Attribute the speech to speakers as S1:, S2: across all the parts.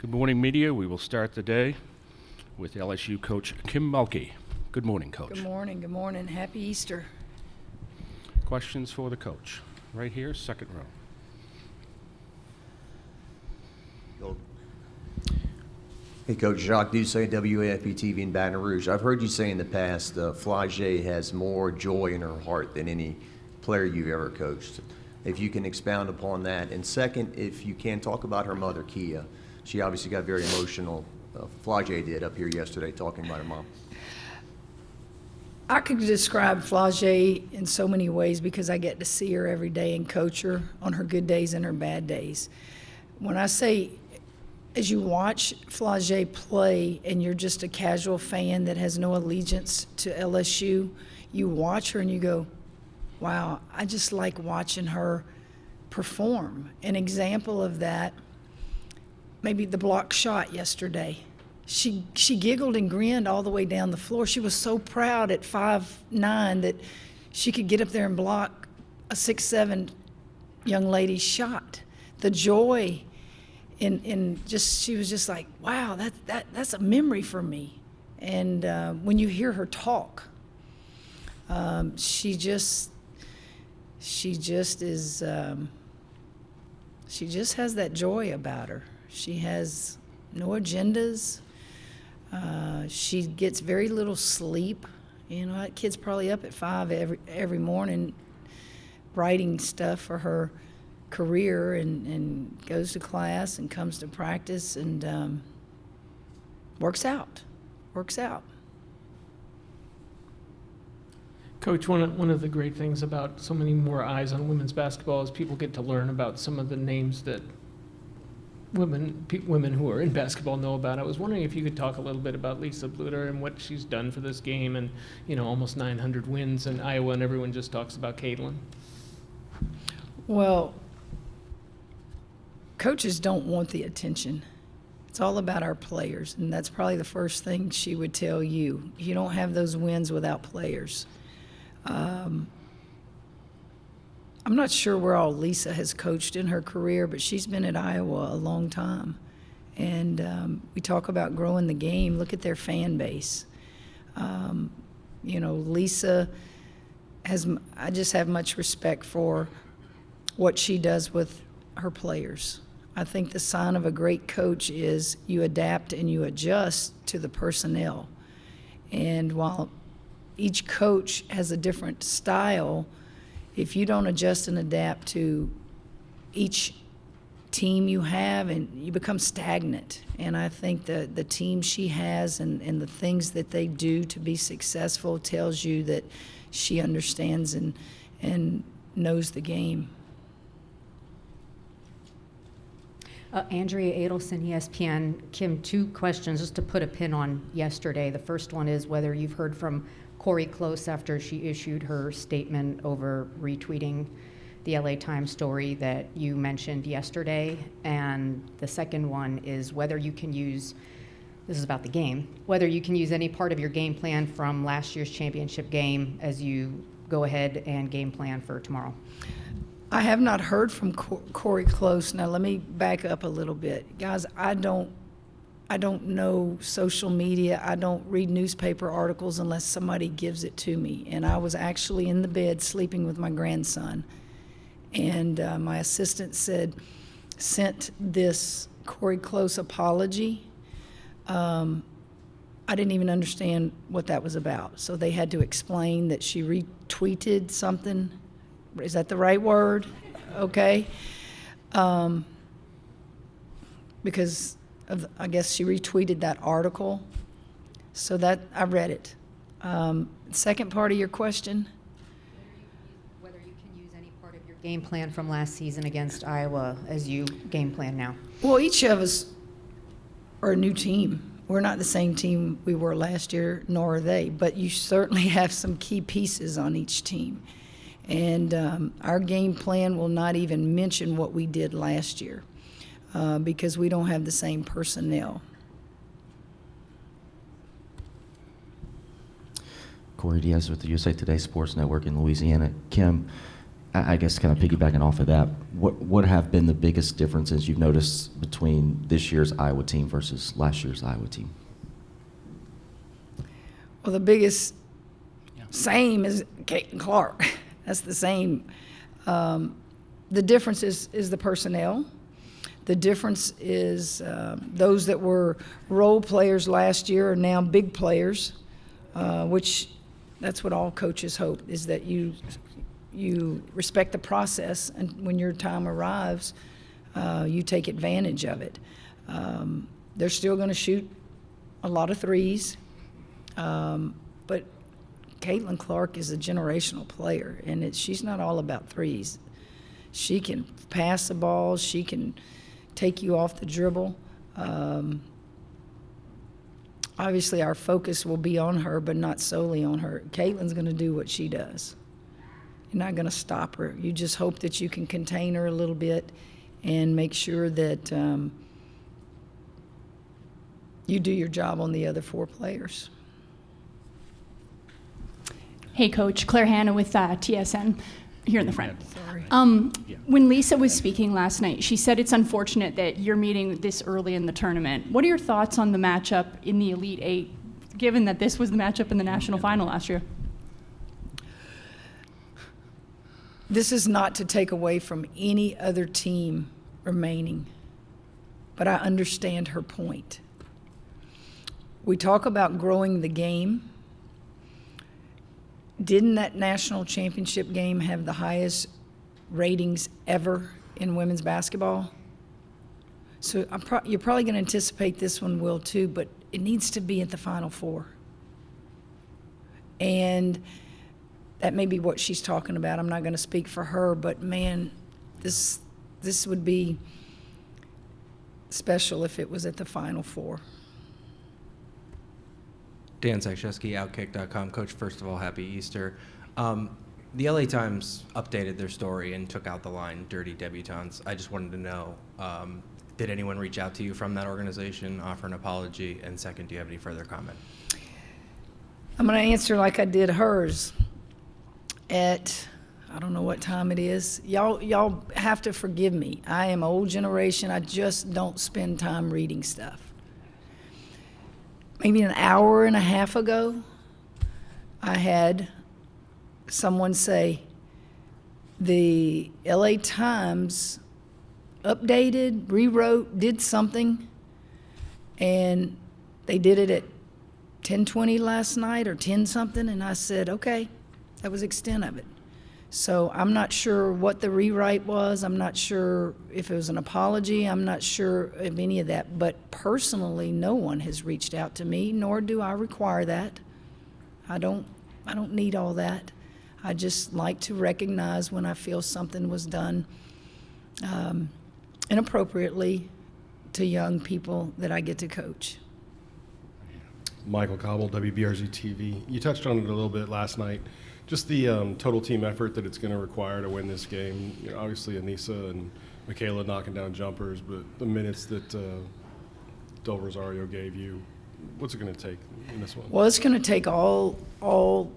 S1: Good morning, media. We will start the day with LSU coach Kim Mulkey. Good morning, Coach.
S2: Good morning. Good morning. Happy Easter.
S1: Questions for the coach? Right here, second row.
S3: Hey, Coach. Jacques Doucet, WAFB-TV in Baton Rouge. I've heard you say in the past Flau'Jae has more joy in her heart than any player you've ever coached. If you can expound upon that. And second, if you can talk about her mother, Kia. She obviously got very emotional. Flau'Jae did up here yesterday talking about her mom.
S2: I could describe Flau'Jae in so many ways because I get to see her every day and coach her on her good days and her bad days. When I say, as you watch Flau'Jae play and you're just a casual fan that has no allegiance to LSU, you watch her and you go, wow, I just like watching her perform. An example of that, maybe the block shot yesterday. She giggled and grinned all the way down the floor. She was so proud at 5'9" that she could get up there and block a 6'7" young lady's shot. The joy in just, she was just like, wow, that's a memory for me. And when you hear her talk, she just has that joy about her. She has no agendas. She gets very little sleep. You know, that kid's probably up at 5 every morning writing stuff for her career and goes to class and comes to practice and works out.
S4: Coach, one of the great things about so many more eyes on women's basketball is people get to learn about some of the names that women who are in basketball know about. I was wondering if you could talk a little bit about Lisa Bluter and what she's done for this game, and almost 900 wins in Iowa, and everyone just talks about Caitlin.
S2: Well, coaches don't want the attention. It's all about our players, and that's probably the first thing she would tell you. You don't have those wins without players. I'm not sure where all Lisa has coached in her career, but she's been at Iowa a long time. And we talk about growing the game. Look at their fan base. Lisa I just have much respect for what she does with her players. I think the sign of a great coach is you adapt and you adjust to the personnel. And while each coach has a different style, if you don't adjust and adapt to each team you have, and you become stagnant. And I think the team she has and the things that they do to be successful tells you that she understands and knows the game.
S5: Andrea Adelson, ESPN. Kim, 2 questions just to put a pin on yesterday. The first one is whether you've heard from Corey Close after she issued her statement over retweeting the LA Times story that you mentioned yesterday. And the second one is whether you can use, this is about the game, whether you can use any part of your game plan from last year's championship game as you go ahead and game plan for tomorrow.
S2: I have not heard from Corey Close. Now let me back up a little bit. Guys, I don't know social media. I don't read newspaper articles unless somebody gives it to me. And I was actually in the bed sleeping with my grandson. And my assistant sent this Corey Close apology. I didn't even understand what that was about. So they had to explain that she retweeted something. Is that the right word? Okay. Because I guess she retweeted that article, so that I read it. Second part of your question?
S5: Whether you can use any part of your game plan from last season against Iowa as you game plan now.
S2: Well, each of us are a new team. We're not the same team we were last year, nor are they, but you certainly have some key pieces on each team. And our game plan will not even mention what we did last year. Because we don't have the same personnel.
S6: Corey Diaz with the USA Today Sports Network in Louisiana. Kim, I guess kind of piggybacking off of that, what have been the biggest differences you've noticed between this year's Iowa team versus last year's Iowa team?
S2: Well, the biggest same is Caitlin Clark. That's the same. The difference is the personnel. The difference is those that were role players last year are now big players, which that's what all coaches hope, is that you respect the process, and when your time arrives, you take advantage of it. They're still going to shoot a lot of threes, but Caitlin Clark is a generational player, and she's not all about threes. She can pass the ball. She can take you off the dribble. Obviously, our focus will be on her, but not solely on her. Caitlin's going to do what she does. You're not going to stop her. You just hope that you can contain her a little bit and make sure that you do your job on the other four players.
S7: Hey, Coach. Claire Hanna with TSN here in the front.
S2: Sorry.
S7: When Lisa was speaking last night, she said it's unfortunate that you're meeting this early in the tournament. What are your thoughts on the matchup in the Elite Eight, given that this was the matchup in the national final last year?
S2: This is not to take away from any other team remaining, but I understand her point. We talk about growing the game. Didn't that national championship game have the highest ratings ever in women's basketball? So you're probably going to anticipate this one will too, but it needs to be at the Final Four. And that may be what she's talking about. I'm not going to speak for her, but man, this would be special if it was at the Final Four.
S8: Dan Zakrzewski, Outkick.com. Coach, first of all, happy Easter. The LA Times updated their story and took out the line "dirty debutantes." I just wanted to know, did anyone reach out to you from that organization, offer an apology? And second, do you have any further comment?
S2: I'm going to answer like I did hers. At, I don't know what time it is. Y'all have to forgive me. I am old generation. I just don't spend time reading stuff. Maybe an hour and a half ago, I had someone say the LA Times updated, rewrote, did something, and they did it at 10:20 last night or 10 something, and I said, okay, that was the extent of it. So I'm not sure what the rewrite was. I'm not sure if it was an apology. I'm not sure of any of that. But personally, no one has reached out to me, nor do I require that. I don't need all that. I just like to recognize when I feel something was done inappropriately to young people that I get to coach.
S9: Michael Cobble, WBRZ TV. You touched on it a little bit last night. Just the total team effort that it's going to require to win this game. You know, obviously, Anissa and Michaela knocking down jumpers, but the minutes that Del Rosario gave you, what's it going to take in this one?
S2: Well, it's going to take all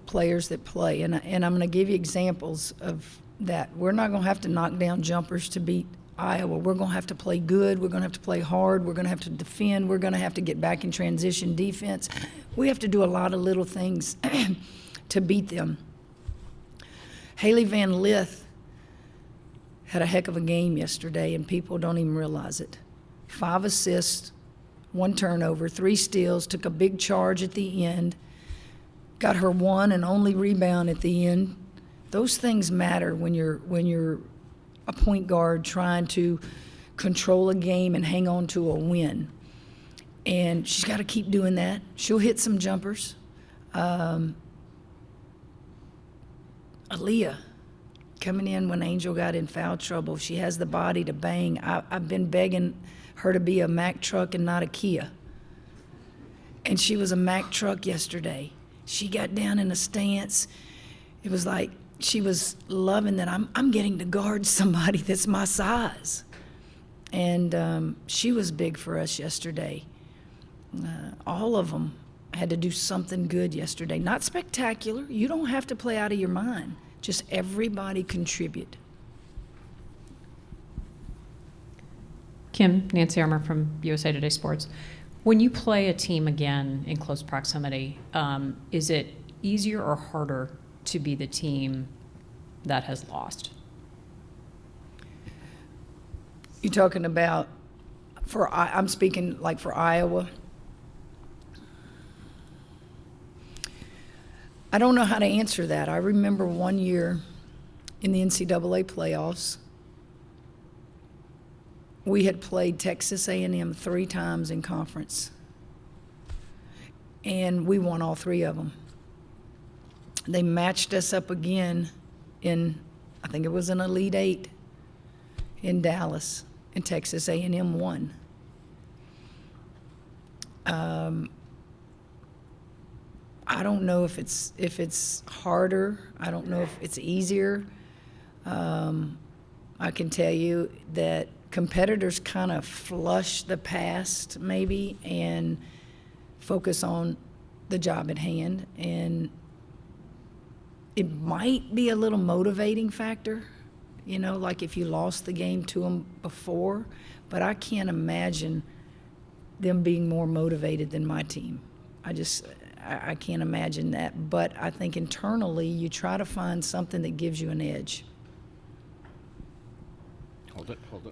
S2: players that play, and I'm going to give you examples of that. We're not going to have to knock down jumpers to beat Iowa. We're going to have to play good. We're going to have to play hard. We're going to have to defend. We're going to have to get back in transition defense. We have to do a lot of little things to beat them. Hailey Van Lith had a heck of a game yesterday, and people don't even realize it. 5 assists, 1 turnover, 3 steals, took a big charge at the end, got her one and only rebound at the end. Those things matter when you're a point guard trying to control a game and hang on to a win. And she's got to keep doing that. She'll hit some jumpers. Aaliyah coming in when Angel got in foul trouble. She has the body to bang. I've been begging her to be a Mack truck and not a Kia. And she was a Mack truck yesterday. She got down in a stance. It was like she was loving that I'm getting to guard somebody that's my size. And she was big for us yesterday. All of them had to do something good yesterday. Not spectacular. You don't have to play out of your mind. Just everybody contribute.
S10: Kim, Nancy Armour from USA Today Sports. When you play a team again in close proximity, is it easier or harder to be the team that has lost?
S2: You're talking about I'm speaking like for Iowa. I don't know how to answer that. I remember one year in the NCAA playoffs, we had played Texas A&M 3 times in conference, and we won all 3 of them. They matched us up again in, I think it was an Elite 8 in Dallas, and Texas A&M won. I don't know if it's harder. I don't know if it's easier. I can tell you that competitors kind of flush the past maybe and focus on the job at hand, and it might be a little motivating factor, you know, like if you lost the game to them before, but I can't imagine them being more motivated than my team. I can't imagine that, but I think internally you try to find something that gives you an edge.
S1: Hold it. Right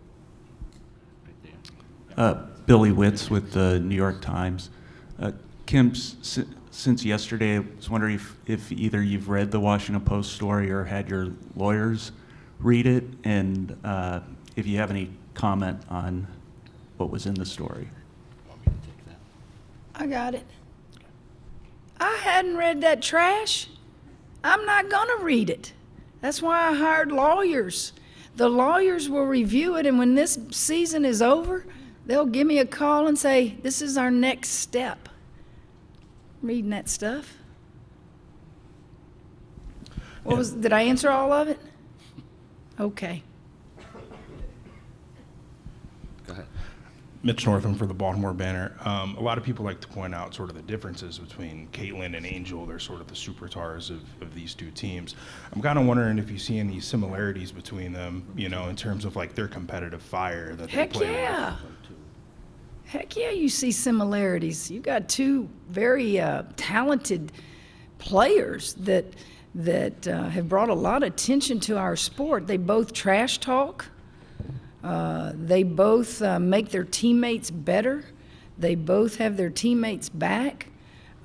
S1: there.
S11: Billy Witz with the New York Times. Kim, since yesterday, I was wondering if either you've read the Washington Post story or had your lawyers read it, and if you have any comment on what was in the story.
S1: Want me to take that?
S2: I got it. I hadn't read that trash. I'm not gonna read it. That's why I hired lawyers. The lawyers will review it, and when this season is over, they'll give me a call and say, this is our next step. Reading that stuff. Did I answer all of it? Okay.
S1: Go ahead.
S12: Mitch Northam for the Baltimore Banner. A lot of people like to point out sort of the differences between Caitlin and Angel. They're sort of the superstars of these 2 teams. I'm kind of wondering if you see any similarities between them, you know, in terms of like their competitive fire that they play with.
S2: Heck yeah, you see similarities. You got 2 very talented players that have brought a lot of attention to our sport. They both trash talk. They both make their teammates better. They both have their teammates back.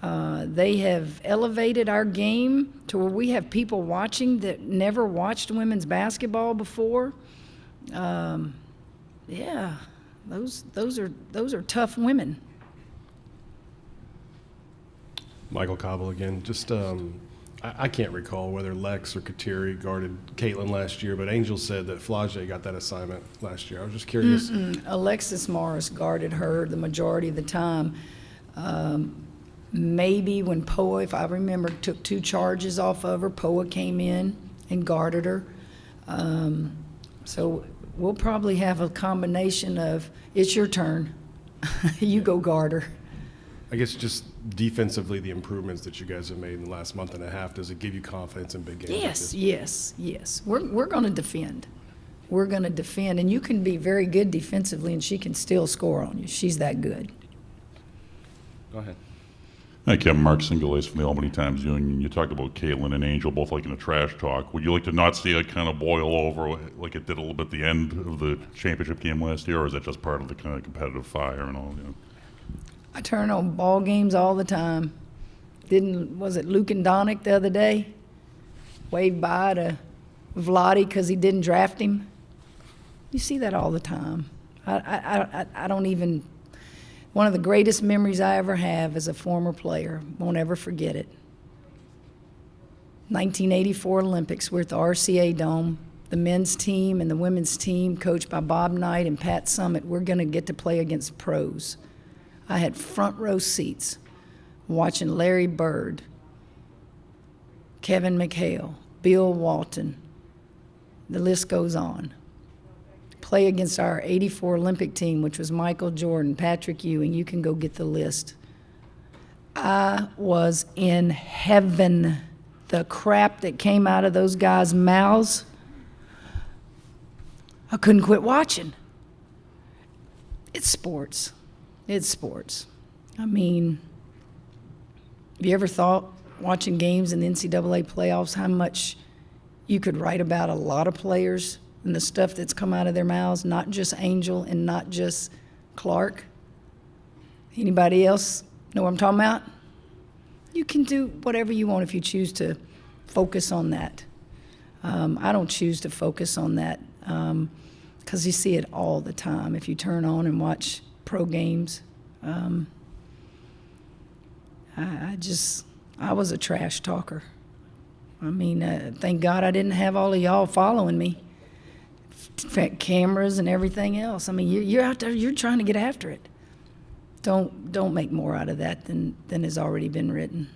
S2: They have elevated our game to where we have people watching that never watched women's basketball before. Yeah, those are tough women.
S9: Michael Cobble again. Just I can't recall whether Lex or Kateri guarded Caitlin last year, but Angel said that Flau'Jae got that assignment last year. I was just curious.
S2: Alexis Morris guarded her the majority of the time. Maybe when Poa, if I remember, took 2 charges off of her, Poa came in and guarded her. So we'll probably have a combination of, it's your turn, you go guard her.
S9: I guess just defensively, the improvements that you guys have made in the last month and a half, does it give you confidence in big games like this?
S2: Yes. We're going to defend. We're going to defend, and you can be very good defensively, and she can still score on you. She's that good.
S1: Go ahead.
S13: Hi, Kim. Mark Singulace from the Albany Times Union. You talked about Caitlin and Angel both liking to trash talk. Would you like to not see it kind of boil over like it did a little bit at the end of the championship game last year, or is that just part of the kind of competitive fire and all? You know?
S2: I turn on ball games all the time. Was it Luke and Donick the other day? Waved by to Vlade because he didn't draft him. You see that all the time. I don't even, one of the greatest memories I ever have as a former player, won't ever forget it. 1984 Olympics, we're at the RCA Dome. The men's team and the women's team, coached by Bob Knight and Pat Summit, we're going to get to play against pros. I had front row seats watching Larry Bird, Kevin McHale, Bill Walton. The list goes on. Play against our 84 Olympic team, which was Michael Jordan, Patrick Ewing. You can go get the list. I was in heaven. the crap that came out of those guys' mouths, I couldn't quit watching. It's sports. It's sports. I mean, have you ever thought, watching games in the NCAA playoffs, how much you could write about a lot of players and the stuff that's come out of their mouths, not just Angel and not just Clark? Anybody else know what I'm talking about? You can do whatever you want if you choose to focus on that. I don't choose to focus on that because you see it all the time. If you turn on and watch pro games, I was a trash talker. I mean, thank God I didn't have all of y'all following me, cameras and everything else. I mean, you're out there, you're trying to get after it. Don't make more out of that than has already been written.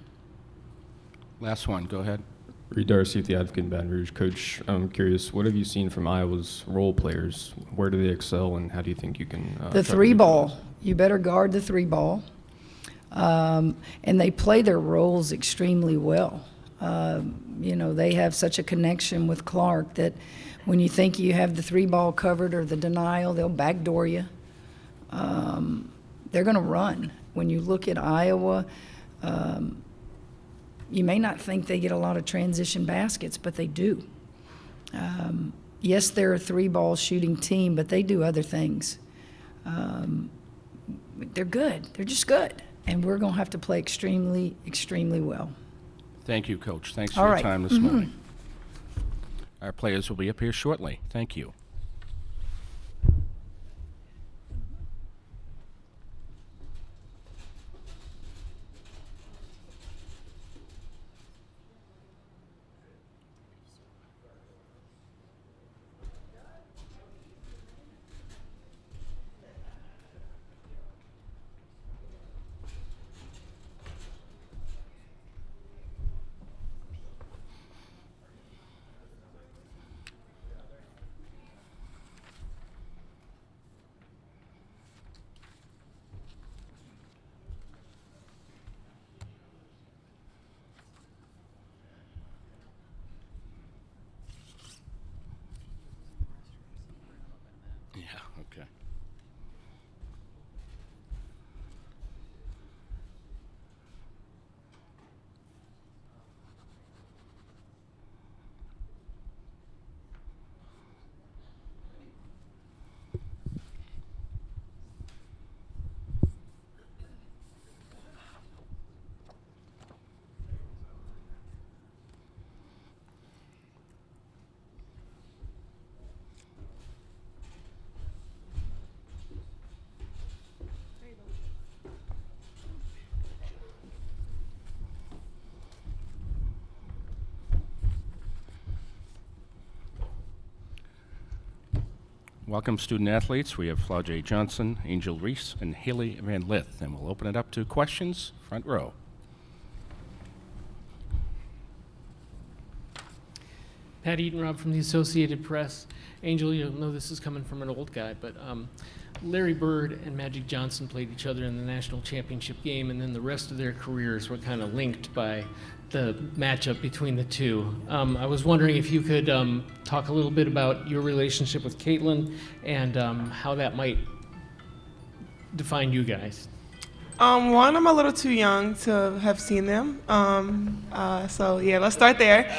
S1: Last one, go ahead.
S14: Reed Darcy with the Advocate in Baton Rouge. Coach, I'm curious, what have you seen from Iowa's role players? Where do they excel, and how do you think you can
S2: the three ball. You better guard the three ball. And they play their roles extremely well. You know, they have such a connection with Clark that when you think you have the three ball covered or the denial, they'll backdoor you. They're going to run. When you look at Iowa, you may not think they get a lot of transition baskets, but they do. Yes, they're a three ball shooting team, but they do other things. They're good. They're just good. And we're going to have to play extremely, extremely well.
S1: Thank you, Coach. Thanks
S2: All
S1: for
S2: right.
S1: your time this morning. Our players will be up here shortly. Thank you. Yeah, okay. Welcome, student athletes. We have Flau'Jae Johnson, Angel Reese, and Hailey Van Lith, and we'll open it up to questions. Front row.
S4: Pat Eatonrob from the Associated Press. Angel, you'll know this is coming from an old guy, but Larry Bird and Magic Johnson played each other in the national championship game, and then the rest of their careers were kind of linked by the matchup between the two. I was wondering if you could talk a little bit about your relationship with Caitlin and how that might define you guys.
S15: One, I'm a little too young to have seen them. So yeah, let's start there.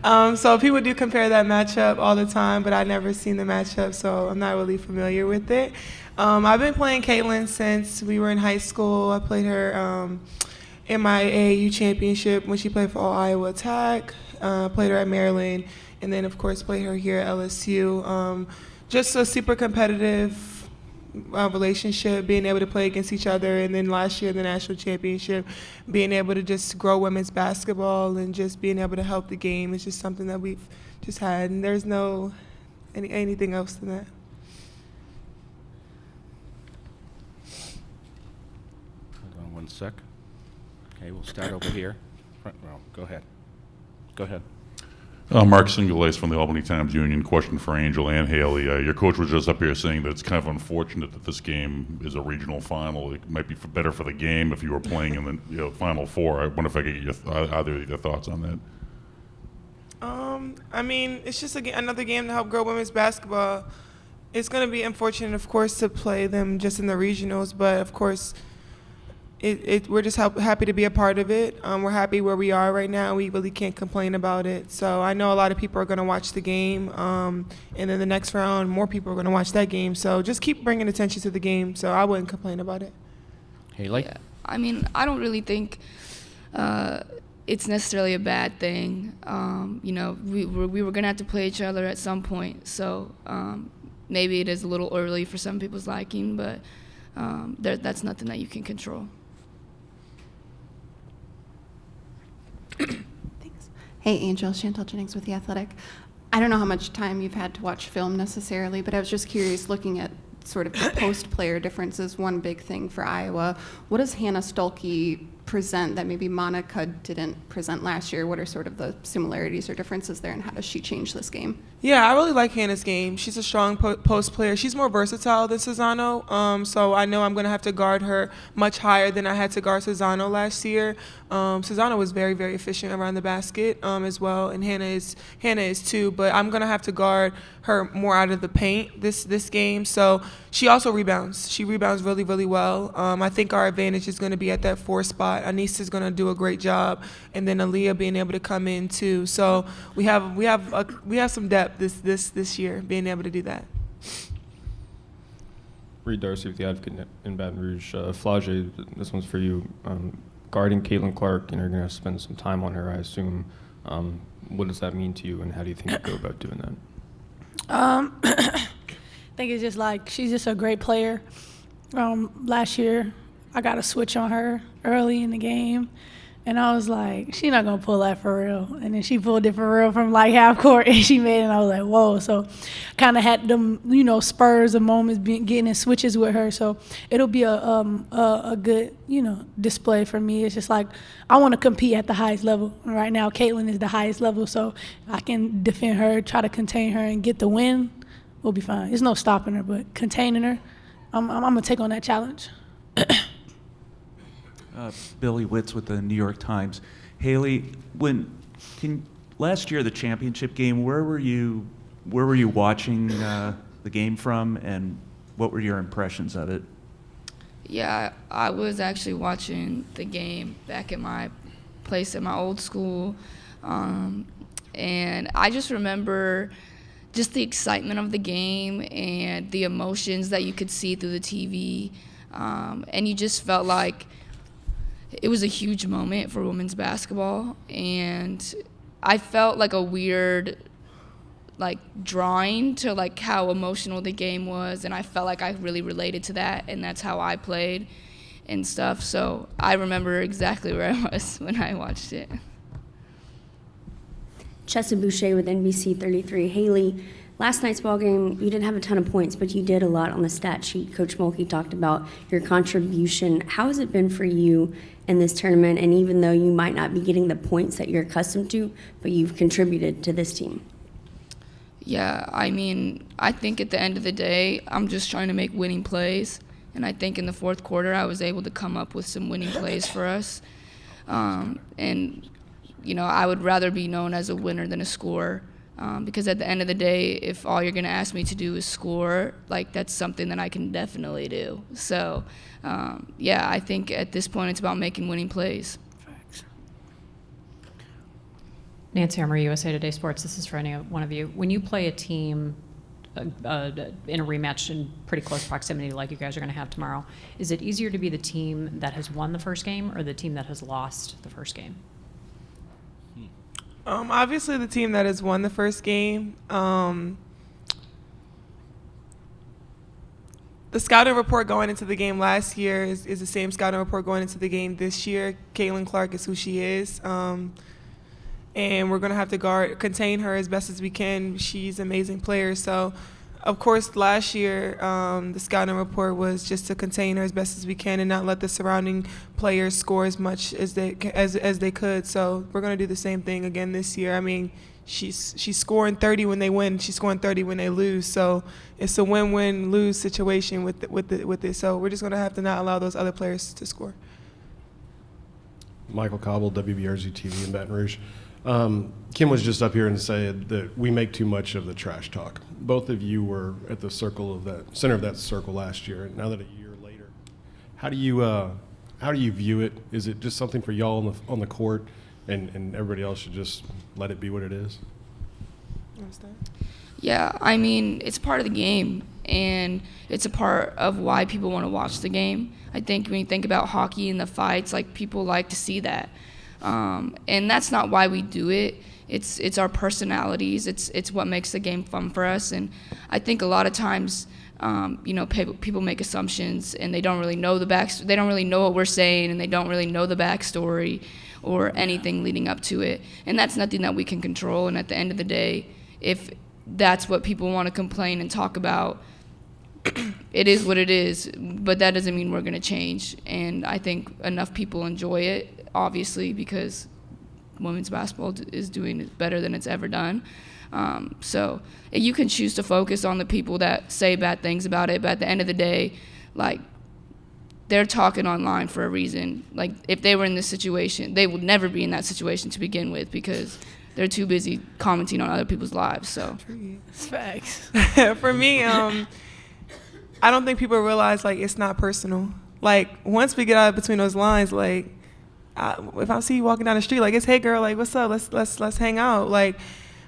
S15: So people do compare that matchup all the time, but I've never seen the matchup, so I'm not really familiar with it. I've been playing Caitlin since we were in high school. I played her in my AAU championship when she played for All Iowa Attack. Played her at Maryland, and then of course played her here at LSU. Just a super competitive relationship, being able to play against each other, and then last year in the national championship, being able to just grow women's basketball and just being able to help the game is just something that we've just had, and there's no anything else than that.
S1: Hold on one sec. Okay, we'll start over here. Front row. Go ahead. Go ahead.
S13: Mark Singulace from the Albany Times-Union. Question for Angel and Hailey. Your coach was just up here saying that it's kind of unfortunate that this game is a regional final. It might be better for the game if you were playing in the Final Four. I wonder if I could get either of your thoughts on that.
S15: I mean, it's just another game to help grow women's basketball. It's going to be unfortunate, of course, to play them just in the regionals, but of course, we're just happy to be a part of it. We're happy where we are right now. We really can't complain about it. So I know a lot of people are going to watch the game, and then the next round, more people are going to watch that game. So just keep bringing attention to the game. So I wouldn't complain about it.
S1: Hailey?
S16: Yeah. I mean, I don't really think it's necessarily a bad thing. You know, we were going to have to play each other at some point. So maybe it is a little early for some people's liking, but that's nothing that you can control.
S17: Thanks. Hey, Angel, Chantel Jennings with The Athletic. I don't know how much time you've had to watch film necessarily, but I was just curious, looking at sort of the post-player differences, one big thing for Iowa. What does Hannah Stuelke present that maybe Monica didn't present last year? What are sort of the similarities or differences there, and how does she change this game?
S15: Yeah, I really like Hannah's game. She's a strong post player. She's more versatile than Cesano, so I know I'm going to have to guard her much higher than I had to guard Cesano last year. Cesano was very, very efficient around the basket as well, and Hannah is too. But I'm going to have to guard her more out of the paint this game. So she also rebounds. She rebounds really, really well. I think our advantage is going to be at that 4 spot. Anissa's going to do a great job, and then Aaliyah being able to come in too. So we have some depth this year, being able to do that.
S14: Reed Darcy with the Advocate in Baton Rouge. Flau'Jae, this one's for you. Guarding Caitlin Clark, and you're going to spend some time on her, I assume. What does that mean to you, and how do you think you go about doing that?
S18: I think it's just like she's just a great player. Last year, I got a switch on her early in the game, and I was like, she's not going to pull that for real. And then she pulled it for real from like half court, and she made it, and I was like, whoa. So kind of had them, spurs of moments getting in switches with her. So it'll be a good, display for me. It's just like I want to compete at the highest level. And right now, Caitlin is the highest level, so I can defend her, try to contain her, and get the win. We'll be fine. There's no stopping her, but containing her, I'm going to take on that challenge.
S11: Billy Witz with the New York Times. Hailey, last year the championship game, where were you watching the game from, and what were your impressions of it?
S16: Yeah, I was actually watching the game back at my place at my old school, and I just remember just the excitement of the game and the emotions that you could see through the TV, and you just felt like it was a huge moment for women's basketball, and I felt like a weird drawing to how emotional the game was, and I felt like I really related to that, and that's how I played and stuff. So I remember exactly where I was when I watched it.
S19: Chessa Boucher with NBC 33. Hailey, last night's ball game, you didn't have a ton of points, but you did a lot on the stat sheet. Coach Mulkey talked about your contribution. How has it been for you in this tournament, and even though you might not be getting the points that you're accustomed to, but you've contributed to this team?
S16: Yeah, I mean, I think at the end of the day, I'm just trying to make winning plays, and I think in the fourth quarter I was able to come up with some winning plays for us. And, I would rather be known as a winner than a scorer. Because at the end of the day, if all you're going to ask me to do is score, that's something that I can definitely do. So, I think at this point it's about making winning plays.
S10: Nancy Armour, USA Today Sports. This is for any one of you. When you play a team in a rematch in pretty close proximity like you guys are going to have tomorrow, is it easier to be the team that has won the first game or the team that has lost the first game?
S15: Obviously, the team that has won the first game. The scouting report going into the game last year is the same scouting report going into the game this year. Caitlin Clark is who she is. And we're going to have to contain her as best as we can. She's an amazing player. So, of course, last year, the scouting report was just to contain her as best as we can and not let the surrounding players score as much as they could. So we're going to do the same thing again this year. I mean, she's scoring 30 when they win. She's scoring 30 when they lose. So it's a win-win-lose situation with it. So we're just going to have to not allow those other players to score.
S9: Michael Cobble, WBRZ TV in Baton Rouge. Kim was just up here and said that we make too much of the trash talk. Both of you were at the center of that circle last year. Now that a year later, how do you view it? Is it just something for y'all on the court, and everybody else should just let it be what it is?
S16: Yeah, I mean, it's part of the game, and it's a part of why people want to watch the game. I think when you think about hockey and the fights, like, people like to see that. And that's not why we do it. It's our personalities. It's what makes the game fun for us. And I think a lot of times, people make assumptions, and they don't really know they don't really know what we're saying, and they don't really know the backstory or anything leading up to it. And that's nothing that we can control. And at the end of the day, if that's what people want to complain and talk about, it is what it is, but that doesn't mean we're going to change. And I think enough people enjoy it, obviously, because women's basketball is doing it better than it's ever done. So you can choose to focus on the people that say bad things about it, but at the end of the day, like, they're talking online for a reason. Like, if they were in this situation, they would never be in that situation to begin with, because they're too busy commenting on other people's lives. So
S15: It's facts. For me, I don't think people realize, like, it's not personal. Like, once we get out between those lines, like, if I see you walking down the street, like, it's, hey girl, like, what's up? Let's hang out. Like,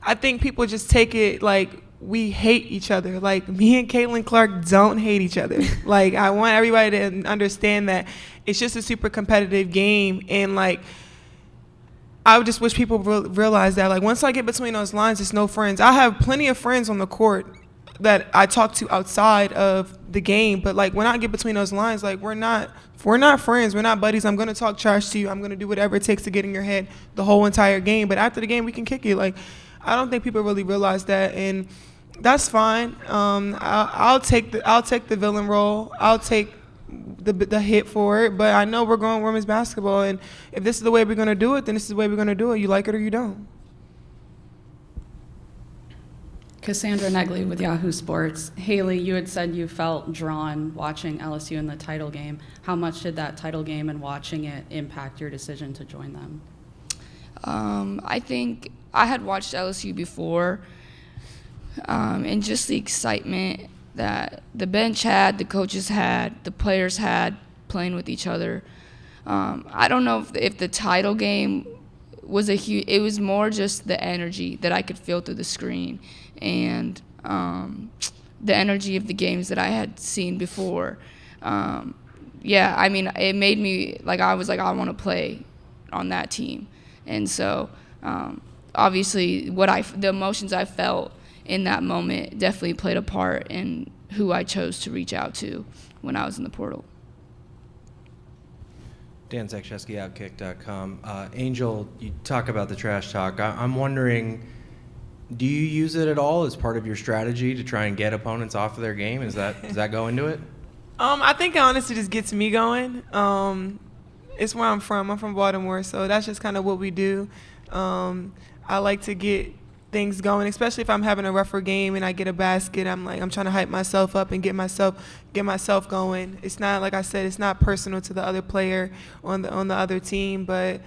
S15: I think people just take it like we hate each other. Like, me and Caitlin Clark don't hate each other. Like, I want everybody to understand that it's just a super competitive game, and, like, I would just wish people realize that, like, once I get between those lines, it's no friends. I have plenty of friends on the court that I talk to outside of the game, but, like, when I get between those lines, like, we're not friends, we're not buddies. I'm gonna talk trash to you. I'm gonna do whatever it takes to get in your head the whole entire game. But after the game, we can kick it. Like, I don't think people really realize that, and that's fine. I'll take the villain role. I'll take the hit for it. But I know we're going women's basketball, and if this is the way we're gonna do it, then this is the way we're gonna do it. You like it or you don't.
S20: Cassandra Negley with Yahoo Sports. Hailey, you had said you felt drawn watching LSU in the title game. How much did that title game and watching it impact your decision to join them?
S16: I think I had watched LSU before, and just the excitement that the bench had, the coaches had, the players had playing with each other. I don't know if the title game was it was more just the energy that I could feel through the screen, and the energy of the games that I had seen before. Yeah, I mean, it made me, like, I was like, I want to play on that team. And so, obviously, the emotions I felt in that moment definitely played a part in who I chose to reach out to when I was in the portal.
S8: Dan Zakrzewski, Outkick.com. Angel, you talk about the trash talk. I'm wondering, do you use it at all as part of your strategy to try and get opponents off of their game? Does that go into it?
S15: I think it honestly just gets me going. It's where I'm from. I'm from Baltimore, so that's just kind of what we do. I like to get things going, especially if I'm having a rougher game and I get a basket. I'm trying to hype myself up and get myself going. It's not, like I said, it's not personal to the other player on the other team, but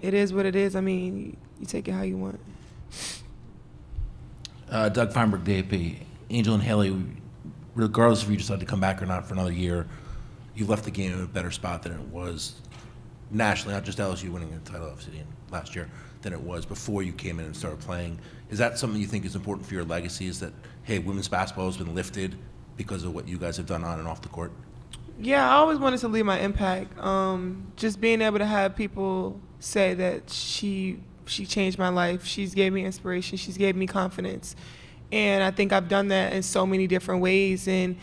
S15: it is what it is. I mean, you take it how you want.
S21: Doug Feinberg, DAP. Angel and Hailey, regardless if you decide to come back or not for another year, you've left the game in a better spot than it was nationally, not just LSU winning the title obviously last year, than it was before you came in and started playing. Is that something you think is important for your legacy, is that, hey, women's basketball has been lifted because of what you guys have done on and off the court?
S15: Yeah, I always wanted to leave my impact. Just being able to have people say that she changed my life. She's gave me inspiration. She's gave me confidence. And I think I've done that in so many different ways. And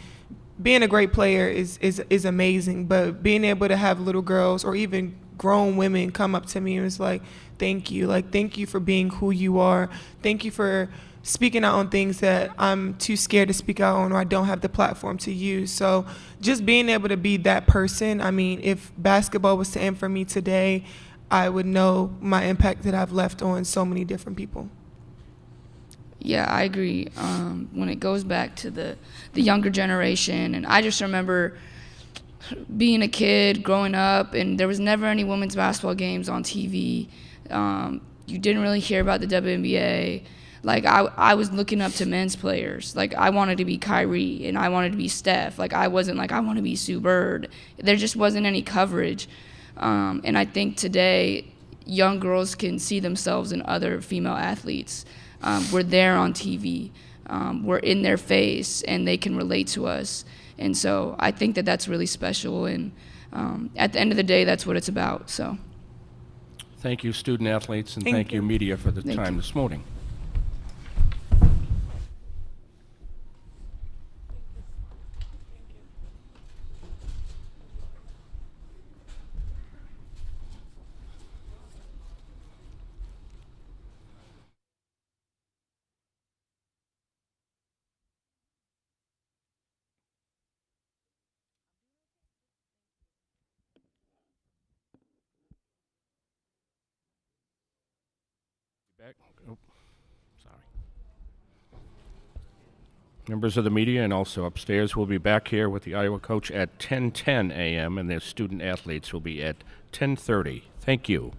S15: being a great player is amazing. But being able to have little girls or even grown women come up to me and was like, thank you. Like, thank you for being who you are. Thank you for speaking out on things that I'm too scared to speak out on or I don't have the platform to use. So just being able to be that person, I mean, if basketball was to end for me today, I would know my impact that I've left on so many different people.
S16: Yeah, I agree. When it goes back to the younger generation, and I just remember being a kid, growing up, and there was never any women's basketball games on TV. you didn't really hear about the WNBA. Like, I was looking up to men's players. Like, I wanted to be Kyrie, and I wanted to be Steph. Like, I wasn't like, I want to be Sue Bird. There just wasn't any coverage. And I think today, young girls can see themselves in other female athletes. We're there on TV. We're in their face, and they can relate to us. And so I think that that's really special. And at the end of the day, that's what it's about. So,
S1: Thank you, student athletes, and
S16: Thank
S1: thank you,
S16: you.
S1: media, for the
S16: Thank
S1: time
S16: you.
S1: this morning. Back. Oh, sorry. Members of the media and also upstairs will be back here with the Iowa coach at 10:10 a.m. and their student athletes will be at 10:30. Thank you.